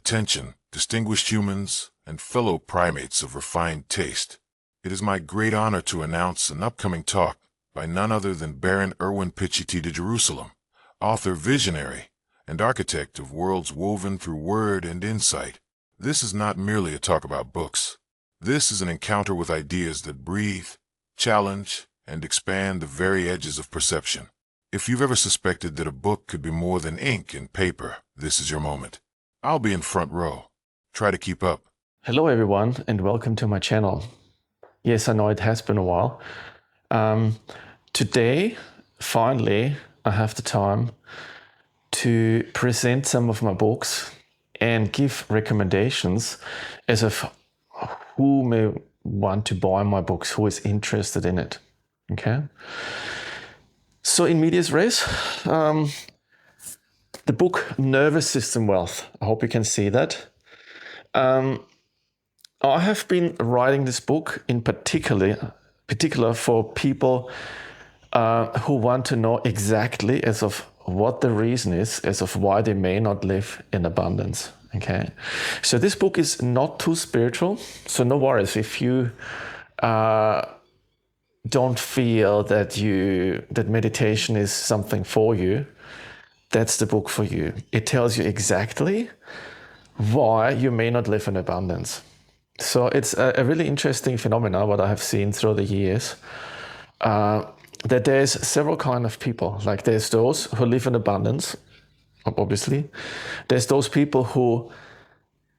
Attention, distinguished humans and fellow primates of refined taste. It is my great honor to announce an upcoming talk by none other than Baron Erwin Pitsch de Jerusalem, author, visionary, and architect of worlds woven through word and insight. This is not merely a talk about books. This is an encounter with ideas that breathe, challenge, and expand the very edges of perception. If you've ever suspected that a book could be more than ink and paper, this is your moment. I'll be in front row. Try to keep up. Hello everyone and welcome to my channel. Yes, I know it has been a while. Today, finally, I have the time to present some of my books and give recommendations as of who may want to buy my books, who is interested in it. Okay? So in medias res, the book Nervous System Wealth. I hope you can see that. I have been writing this book in particular for people who want to know exactly as of what the reason is, as of why they may not live in abundance. Okay, so this book is not too spiritual, so no worries if you don't feel that meditation is something for you. That's the book for you. It tells you exactly why you may not live in abundance. So it's a really interesting phenomenon, what I have seen through the years, that there's several kind of people. Like there's those who live in abundance, obviously. There's those people who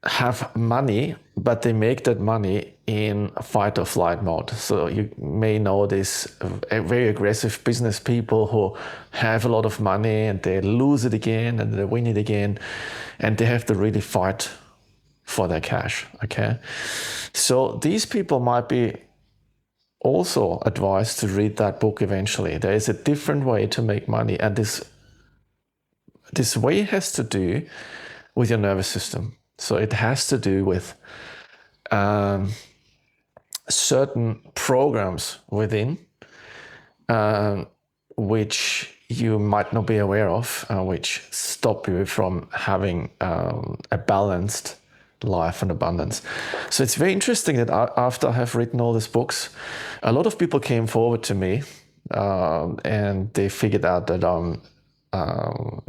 have money, but they make that money in fight or flight mode. So you may know this very aggressive business people who have a lot of money and they lose it again and they win it again, and they have to really fight for their cash. Okay, so these people might be also advised to read that book eventually. There is a different way to make money, and this way has to do with your nervous system. So it has to do with certain programs within which you might not be aware of, which stop you from having a balanced life and abundance. So it's very interesting that after I have written all these books, a lot of people came forward to me and they figured out that I'm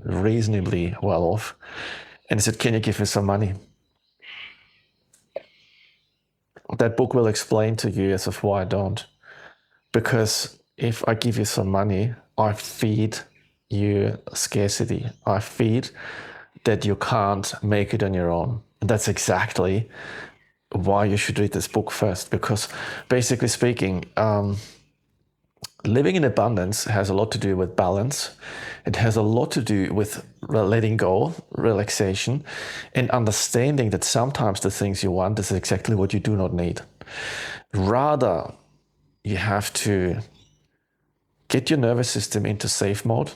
reasonably well off, and they said, "Can you give me some money?" That book will explain to you as of why I don't. Because if I give you some money, I feed you scarcity. I feed that you can't make it on your own. And that's exactly why you should read this book first. Because basically speaking, living in abundance has a lot to do with balance. It has a lot to do with letting go, relaxation, and understanding that sometimes the things you want is exactly what you do not need. Rather, you have to get your nervous system into safe mode.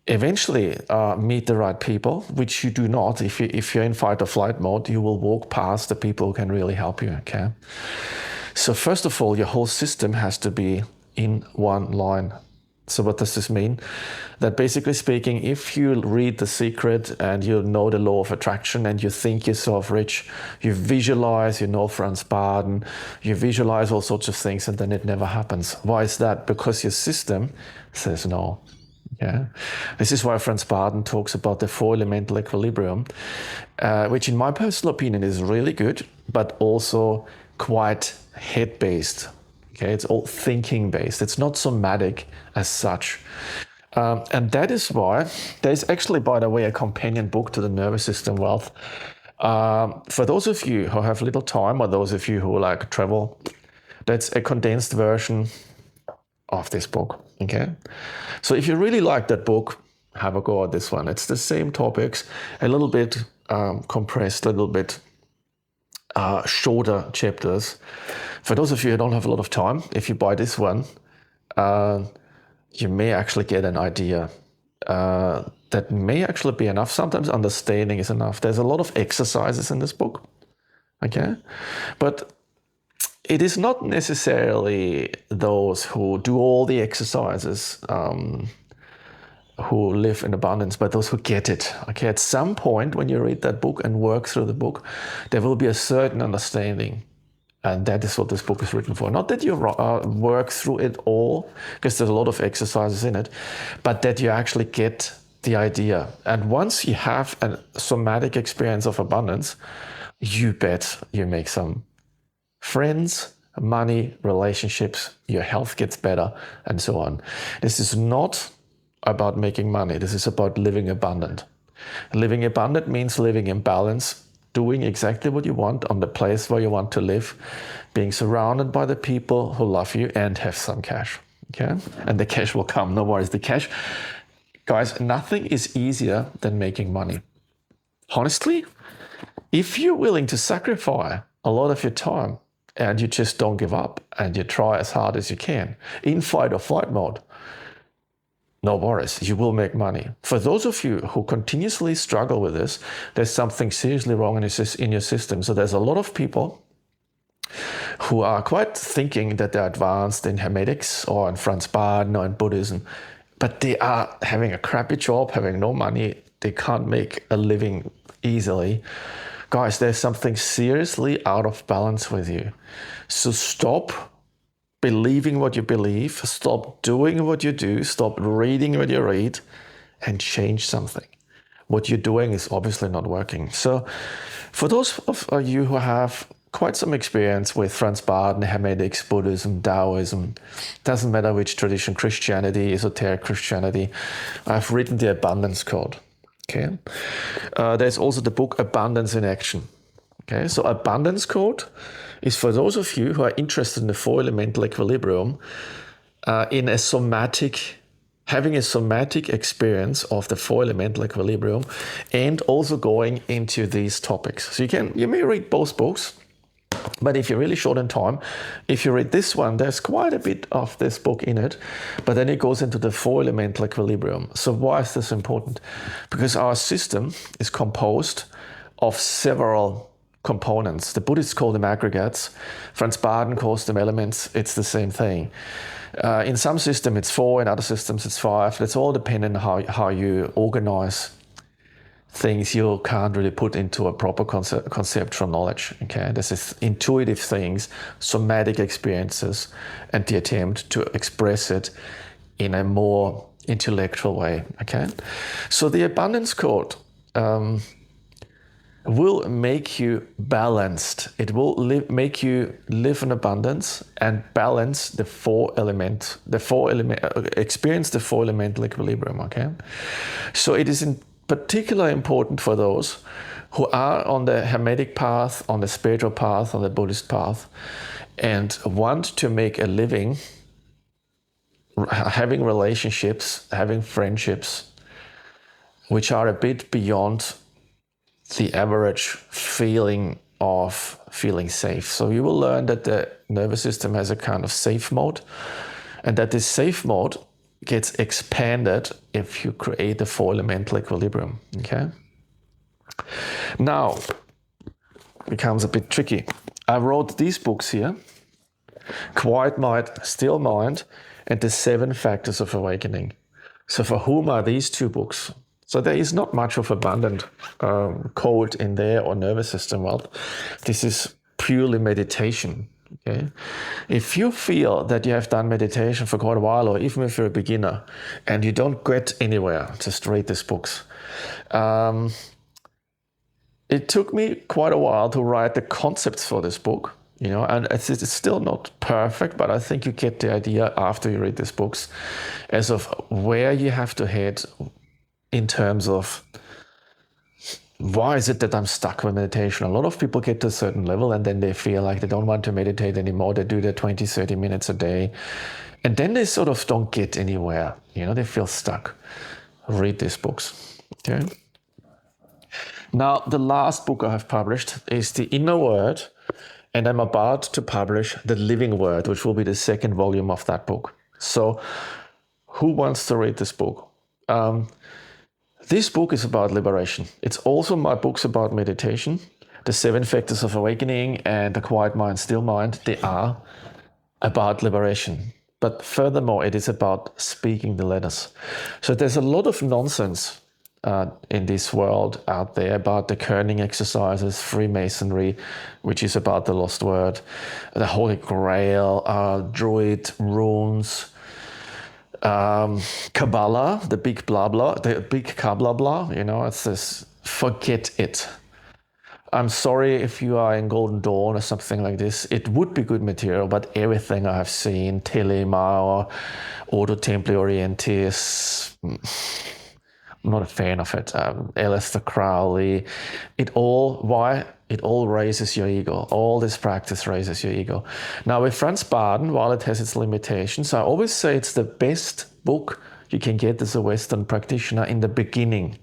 Eventually meet the right people, which you do not. If you're in fight or flight mode, you will walk past the people who can really help you, okay? So first of all, your whole system has to be in one line. So what does this mean? That basically speaking, if you read The Secret and you know the law of attraction and you think yourself rich, you visualize, you know Franz Baden, you visualize all sorts of things, and then it never happens. Why is that? Because your system says no. Yeah, this is why Franz Baden talks about the four elemental equilibrium, which in my personal opinion is really good, but also quite head-based. Okay, it's all thinking-based. It's not somatic as such. And that is why there's actually, by the way, a companion book to the Nervous System Wealth. For those of you who have little time, or those of you who like travel, that's a condensed version of this book. Okay, so if you really like that book, have a go at this one. It's the same topics, a little bit compressed, a little bit shorter chapters. For those of you who don't have a lot of time, if you buy this one, you may actually get an idea that may actually be enough. Sometimes understanding is enough. There's a lot of exercises in this book, okay? But it is not necessarily those who do all the exercises who live in abundance, but those who get it. Okay, at some point when you read that book and work through the book, there will be a certain understanding. And that is what this book is written for. Not that you work through it all, because there's a lot of exercises in it, but that you actually get the idea. And once you have a somatic experience of abundance, you bet you make some friends, money, relationships, your health gets better, and so on. This is not about making money. This is about living abundant. Living abundant means living in balance, doing exactly what you want on the place where you want to live, being surrounded by the people who love you and have some cash. Okay? And the cash will come. No worries. The cash, guys, nothing is easier than making money. Honestly, if you're willing to sacrifice a lot of your time and you just don't give up and you try as hard as you can in fight or flight mode, no worries, you will make money. For those of you who continuously struggle with this, there's something seriously wrong in your system. So there's a lot of people who are quite thinking that they're advanced in Hermetics or in Franz Baden or in Buddhism, but they are having a crappy job, having no money, they can't make a living easily. Guys, there's something seriously out of balance with you. So stop believing what you believe, stop doing what you do, stop reading what you read, and change something. What you're doing is obviously not working. So for those of you who have quite some experience with Franz Baden, Hermetics, Buddhism, Taoism, doesn't matter which tradition, Christianity, esoteric Christianity, I've written the Abundance Code. Okay. There's also the book Abundance in Action. Okay, so Abundance Code is for those of you who are interested in the four elemental equilibrium, in a somatic, having a somatic experience of the four elemental equilibrium, and also going into these topics. So you may read both books, but if you're really short on time, if you read this one, there's quite a bit of this book in it, but then it goes into the four elemental equilibrium. So why is this important? Because our system is composed of several components. The Buddhists call them aggregates. Franz Baden calls them elements. It's the same thing. In some systems it's 4, in other systems it's 5. It's all dependent on how you organize things you can't really put into a proper conceptual knowledge. Okay, this is intuitive things, somatic experiences, and the attempt to express it in a more intellectual way. Okay, so the Abundance Code will make you balanced. It will make you live in abundance and balance experience the four elemental equilibrium. Okay, so it is in particular important for those who are on the Hermetic path, on the spiritual path, on the Buddhist path, and want to make a living having relationships, having friendships, which are a bit beyond the average feeling of feeling safe. So you will learn that the nervous system has a kind of safe mode, and that this safe mode gets expanded if you create a four elemental equilibrium. Okay. Now it becomes a bit tricky. I wrote these books here: Quiet Mind, Still Mind, and the 7 Factors of Awakening. So for whom are these 2 books? So there is not much of abundant code in there or nervous system wealth. This is purely meditation. Okay, if you feel that you have done meditation for quite a while, or even if you're a beginner and you don't get anywhere, just read these books. It took me quite a while to write the concepts for this book, and it's still not perfect, but I think you get the idea after you read these books as of where you have to head in terms of why is it that I'm stuck with meditation. A lot of people get to a certain level and then they feel like they don't want to meditate anymore. They do their 20, 30 minutes a day, and then they sort of don't get anywhere. They feel stuck. Read these books. Okay. Now, the last book I have published is The Inner Word, and I'm about to publish The Living Word, which will be the 2nd volume of that book. So who wants to read this book? This book is about liberation. It's also my books about meditation. The 7 Factors of Awakening and The Quiet Mind, Still Mind, they are about liberation. But furthermore, it is about speaking the letters. So there's a lot of nonsense in this world out there about the kerning exercises, Freemasonry, which is about the lost word, the Holy Grail, Druid runes, Kabbalah, the big blah blah, the big Kabbalah blah. It's this. Forget it. I'm sorry if you are in Golden Dawn or something like this. It would be good material, but everything I have seen, Telemar, Ordo Templi Orientis, I'm not a fan of it. Aleister Crowley, it all raises your ego. All this practice raises your ego. Now with Franz Baden, while it has its limitations, I always say it's the best book you can get as a Western practitioner in the beginning.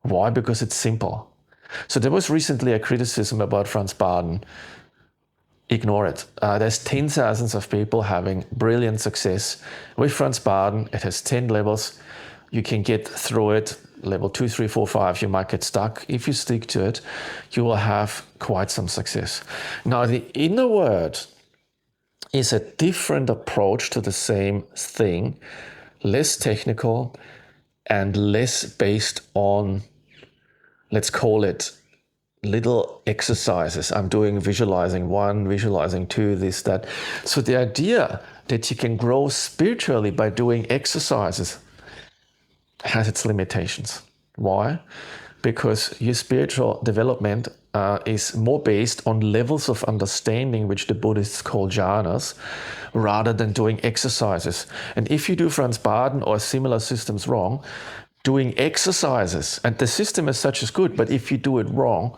Why? Because it's simple. So there was recently a criticism about Franz Baden. Ignore it. There's 10,000 of people having brilliant success with Franz Baden. It has 10 levels. You can get through it. Level 2, 3, 4, 5, you might get stuck. If you stick to it, you will have quite some success. Now, the inner word is a different approach to the same thing, less technical and less based on, let's call it, little exercises. I'm doing visualizing 1, visualizing 2, this, that. So the idea that you can grow spiritually by doing exercises has its limitations. Why? Because your spiritual development is more based on levels of understanding, which the Buddhists call jhanas, rather than doing exercises. And if you do Franz Baden or similar systems wrong, doing exercises, and the system as such is good, but if you do it wrong,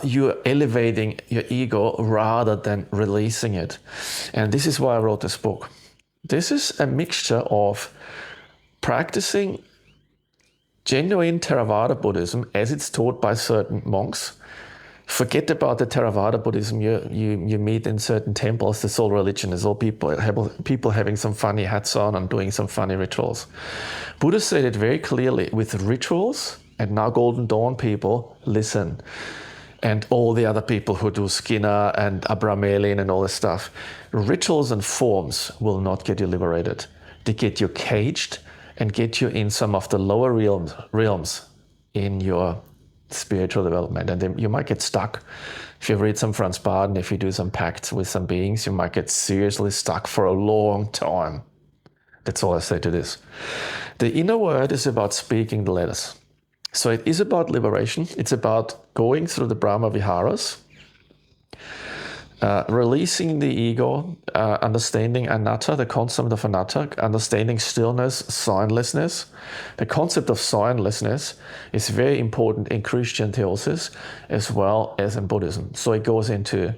you're elevating your ego rather than releasing it. And this is why I wrote this book. This is a mixture of practicing genuine Theravada Buddhism as it's taught by certain monks. Forget about the Theravada Buddhism you meet in certain temples. This all religion is all people having some funny hats on and doing some funny rituals. Buddha said it very clearly with rituals, and now Golden Dawn people listen, and all the other people who do Skinner and Abraham Elin and all this stuff. Rituals and forms will not get you liberated. They get you caged and get you in some of the lower realms in your spiritual development. And then you might get stuck. If you read some Franz Baden, if you do some pacts with some beings, you might get seriously stuck for a long time. That's all I say to this. The inner word is about speaking the letters. So it is about liberation. It's about going through the Brahma Viharas, releasing the ego, understanding anatta, the concept of anatta, understanding stillness, signlessness. The concept of signlessness is very important in Christian theosis as well as in Buddhism. So it goes into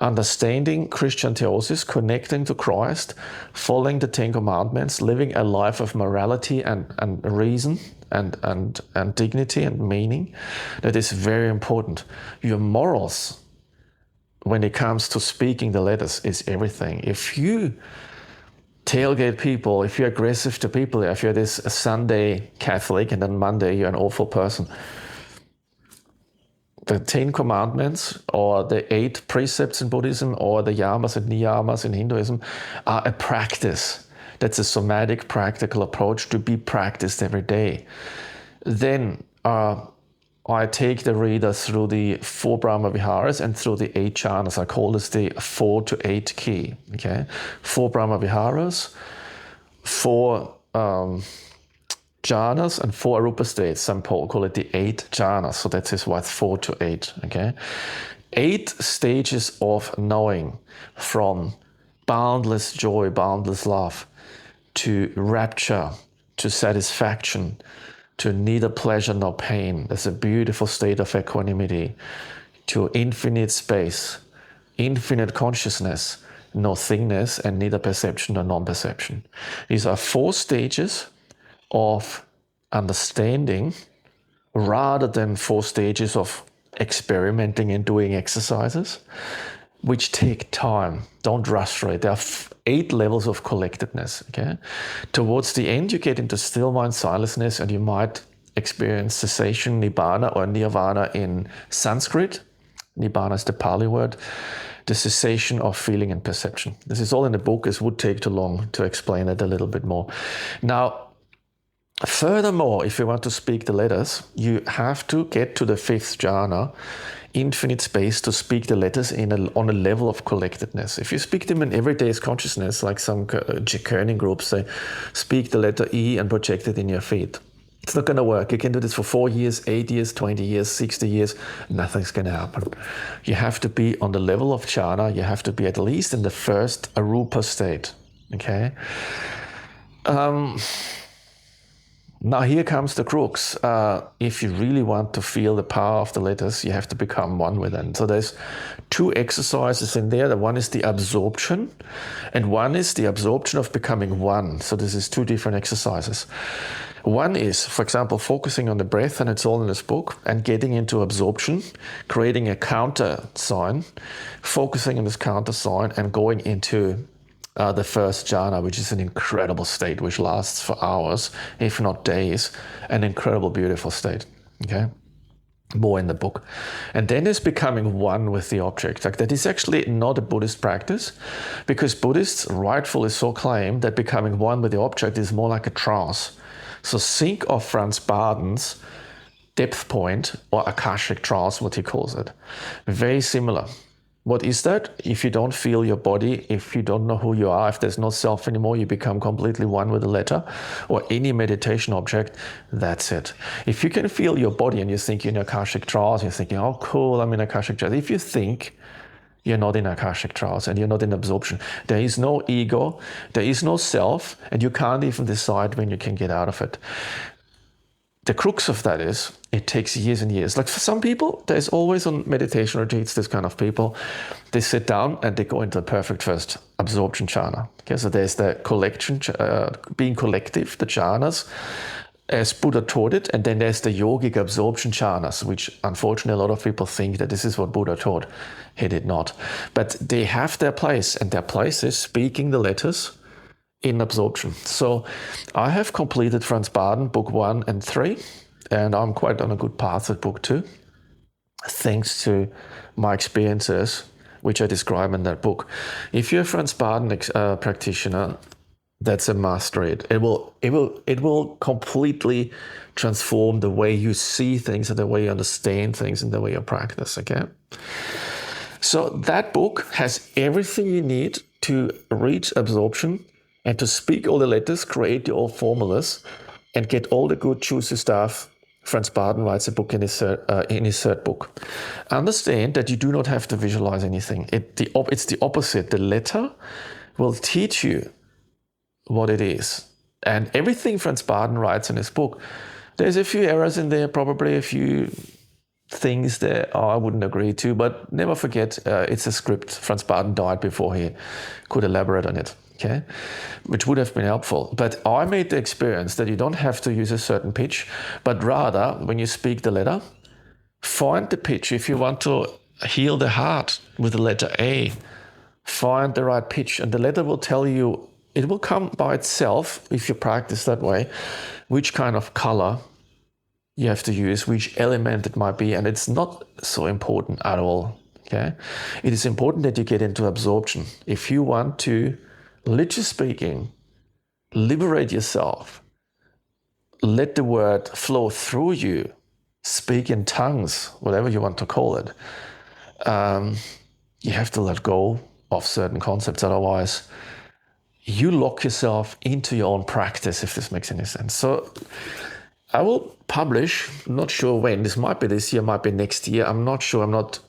understanding Christian theosis, connecting to Christ, following the Ten Commandments, living a life of morality and reason and dignity and meaning. That is very important. Your morals, when it comes to speaking the letters, is everything. If you tailgate people, if you're aggressive to people, if you're this Sunday Catholic and then Monday you're an awful person, the 10 Commandments or the 8 precepts in Buddhism or the yamas and niyamas in Hinduism are a practice. That's a somatic, practical approach to be practiced every day. Then I take the reader through the 4 Brahma Viharas and through the 8 jhanas. I call this the 4 to 8 key. Okay, 4 Brahma Viharas, 4 jhanas, and 4 arupa states. Some people call it the 8 jhanas. So that is why it's 4 to 8. Okay, 8 stages of knowing, from boundless joy, boundless love, to rapture, to satisfaction, to neither pleasure nor pain. There's a beautiful state of equanimity, to infinite space, infinite consciousness, nothingness, and neither perception nor non-perception. These are 4 stages of understanding rather than 4 stages of experimenting and doing exercises, which take time. Don't rush through it. There are 8 levels of collectedness. Okay, towards the end, you get into still mind, silenceless, and you might experience cessation, nibbana, or nirvana in Sanskrit. Nibbana is the Pali word. the cessation of feeling and perception. This is all in the book. It would take too long to explain it a little bit more. Now, furthermore, if you want to speak the letters, you have to get to the 5th jhana, infinite space, to speak the letters on a level of collectedness. If you speak them in everyday's consciousness, like some Kerning groups, they speak the letter E and project it in your feet. It's not going to work. You can do this for 4 years, 8 years, 20 years, 60 years. Nothing's going to happen. You have to be on the level of jhana. You have to be at least in the first arupa state. Okay? Now here comes the crux. If you really want to feel the power of the letters, you have to become one with them. So there's 2 exercises in there. The one is the absorption, and one is the absorption of becoming one. So this is 2 different exercises. One is, for example, focusing on the breath, and it's all in this book, and getting into absorption, creating a counter sign, focusing on this counter sign, and going into the 1st jhana, which is an incredible state, which lasts for hours, if not days, an incredible, beautiful state. Okay, more in the book. And then there's becoming one with the object. Like, that is actually not a Buddhist practice, because Buddhists rightfully so claim that becoming one with the object is more like a trance. So think of Franz Baden's depth point, or Akashic trance, what he calls it. Very similar. What is that? If you don't feel your body, if you don't know who you are, if there's no self anymore, you become completely one with the letter or any meditation object, that's it. If you can feel your body and you think you're in Akashic trance, you're thinking, oh cool, I'm in Akashic trance. If you think you're not in Akashic trance and you're not in absorption, there is no ego, there is no self, and you can't even decide when you can get out of it. The crux of that is, it takes years and years. Like for some people, there's always on meditation retreats, this kind of people, they sit down and they go into the perfect first absorption jhana. Okay, so there's the collection, being collective, the jhanas, as Buddha taught it, and then there's the yogic absorption jhanas, which unfortunately a lot of people think that this is what Buddha taught. He did not. But they have their place, and their place is speaking the letters in absorption. So I have completed Franz Baden, book 1 and 3, and I'm quite on a good path with book 2, thanks to my experiences, which I describe in that book. If you're a Franz Baden practitioner, that's a mastery. It will completely transform the way you see things and the way you understand things and the way you practice. Okay. So that book has everything you need to reach absorption and to speak all the letters, create your own formulas, and get all the good juicy stuff. Franz Baden writes a book in his 3rd book. Understand that you do not have to visualize anything. It's the opposite. The letter will teach you what it is. And everything Franz Baden writes in his book, there's a few errors in there, probably a few things that I wouldn't agree to, but never forget, it's a script. Franz Baden died before he could elaborate on it, okay? Which would have been helpful. But I made the experience that you don't have to use a certain pitch, but rather, when you speak the letter, find the pitch. If you want to heal the heart with the letter A, find the right pitch, and the letter will tell you, it will come by itself, if you practice that way, which kind of color you have to use, which element it might be, and it's not so important at all, okay? It is important that you get into absorption. If you want to, literally speaking, liberate yourself, let the word flow through you, speak in tongues, whatever you want to call it, you have to let go of certain concepts, otherwise you lock yourself into your own practice, if this makes any sense. So I will publish, not sure when, this might be this year, might be next year, I'm not sure, I'm not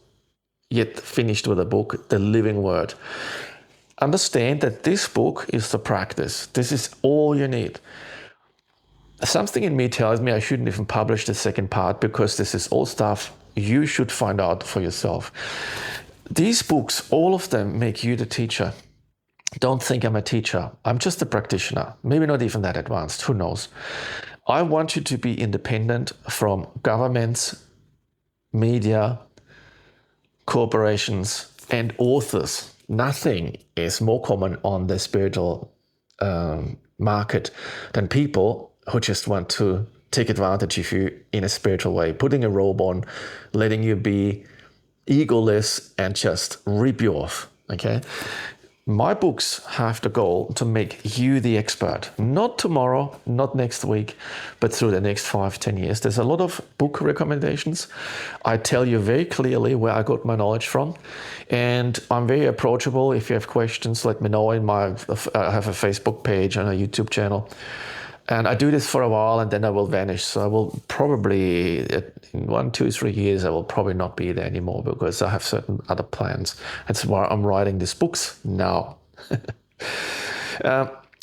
yet finished with the book, The Living Word. Understand that this book is the practice. This is all you need. Something in me tells me I shouldn't even publish the 2nd part, because this is all stuff you should find out for yourself. These books, all of them, make you the teacher. Don't think I'm a teacher. I'm just a practitioner. Maybe not even that advanced. Who knows? I want you to be independent from governments, media, corporations, and authors. Nothing is more common on the spiritual market than people who just want to take advantage of you in a spiritual way, putting a robe on, letting you be egoless, and just rip you off. Okay. My books have the goal to make you the expert, not tomorrow, not next week, but through the next 5-10 years. There's a lot of book recommendations. I tell you very clearly where I got my knowledge from, and I'm very approachable. If you have questions, let me know. I have a Facebook page and a YouTube channel. And I do this for a while and then I will vanish. So I will probably, in 1, 2, 3 years, I will probably not be there anymore because I have certain other plans. That's why I'm writing these books now.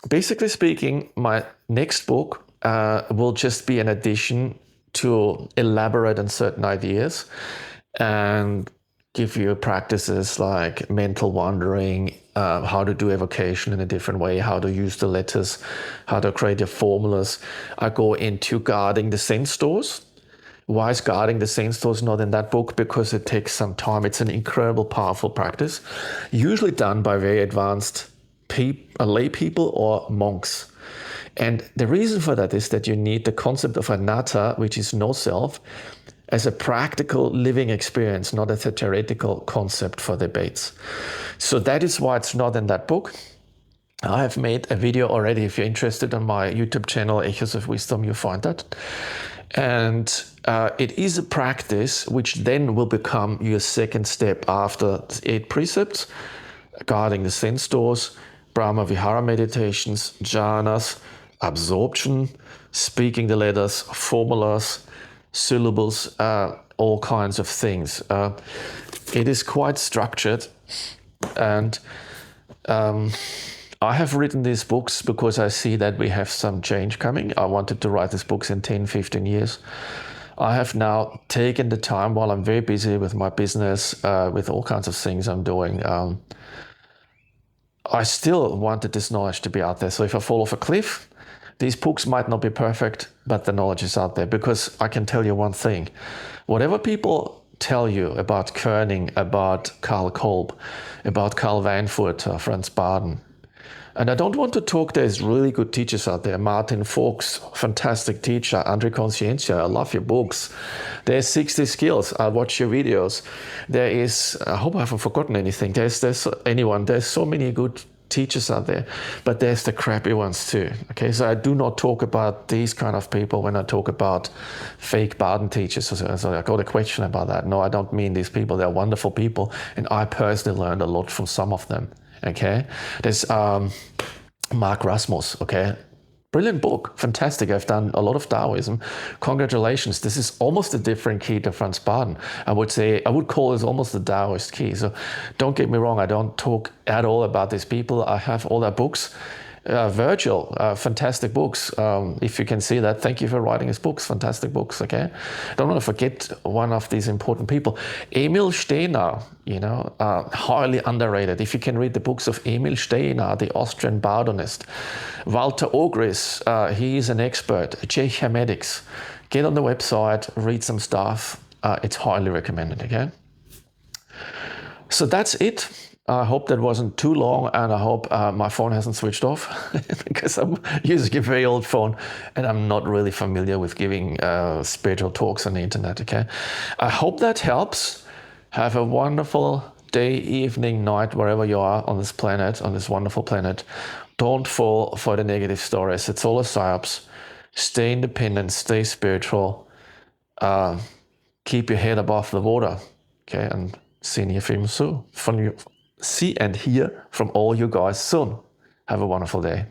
Basically speaking, my next book will just be an addition to elaborate on certain ideas and give you practices like mental wandering, how to do evocation in a different way, how to use the letters, how to create your formulas. I go into guarding the sense doors. Why is guarding the sense doors not in that book? Because it takes some time. It's an incredible, powerful practice, usually done by very advanced lay people or monks. And the reason for that is that you need the concept of anatta, which is no self, as a practical living experience, not as a theoretical concept for debates. So that is why it's not in that book. I have made a video already. If you're interested on my YouTube channel, Echoes of Wisdom, you'll find that. And it is a practice which then will become your second step after the 8 precepts, guarding the sense doors, Brahma Vihara meditations, jhanas, absorption, speaking the letters, formulas, syllables, all kinds of things. It is quite structured, and I have written these books because I see that we have some change coming. I wanted to write these books in 10, 15 years. I have now taken the time while I'm very busy with my business, with all kinds of things I'm doing. I still wanted this knowledge to be out there. So if I fall off a cliff, these books might not be perfect, but the knowledge is out there. Because I can tell you one thing. Whatever people tell you about Koenig, about Karl Kolb, about Karl Weinfurt, Franz Baden, and I don't want to talk, there's really good teachers out there. Martin Fuchs, fantastic teacher. Andre Consciencia, I love your books. There's 60 Skills, I watch your videos. There is, I hope I haven't forgotten anything. There's so many good teachers out there, but there's the crappy ones too. Okay, so I do not talk about these kind of people when I talk about fake Baden teachers. So I got a question about that. No, I don't mean these people. They're wonderful people, and I personally learned a lot from some of them. Okay, there's Mark Rasmus. Okay, brilliant book, fantastic. I've done a lot of Taoism. Congratulations. This is almost a different key to Franz Baden. I would call this almost the Taoist key. So don't get me wrong, I don't talk at all about these people. I have all their books. Virgil, fantastic books. If you can see that, thank you for writing his books, fantastic books. Okay, don't want to forget one of these important people, Emil Steiner. Highly underrated. If you can read the books of Emil Steiner, the Austrian Bardonist, Walter Ogris, he is an expert. Czech Hermetics. Get on the website, read some stuff. It's highly recommended. Okay, so that's it. I hope that wasn't too long, and I hope my phone hasn't switched off because I'm using a very old phone and I'm not really familiar with giving spiritual talks on the internet. Okay, I hope that helps. Have a wonderful day, evening, night, wherever you are on this planet, on this wonderful planet. Don't fall for the negative stories. It's all a psyops. Stay independent, stay spiritual. Keep your head above the water. Okay, and see and hear from all you guys soon. Have a wonderful day.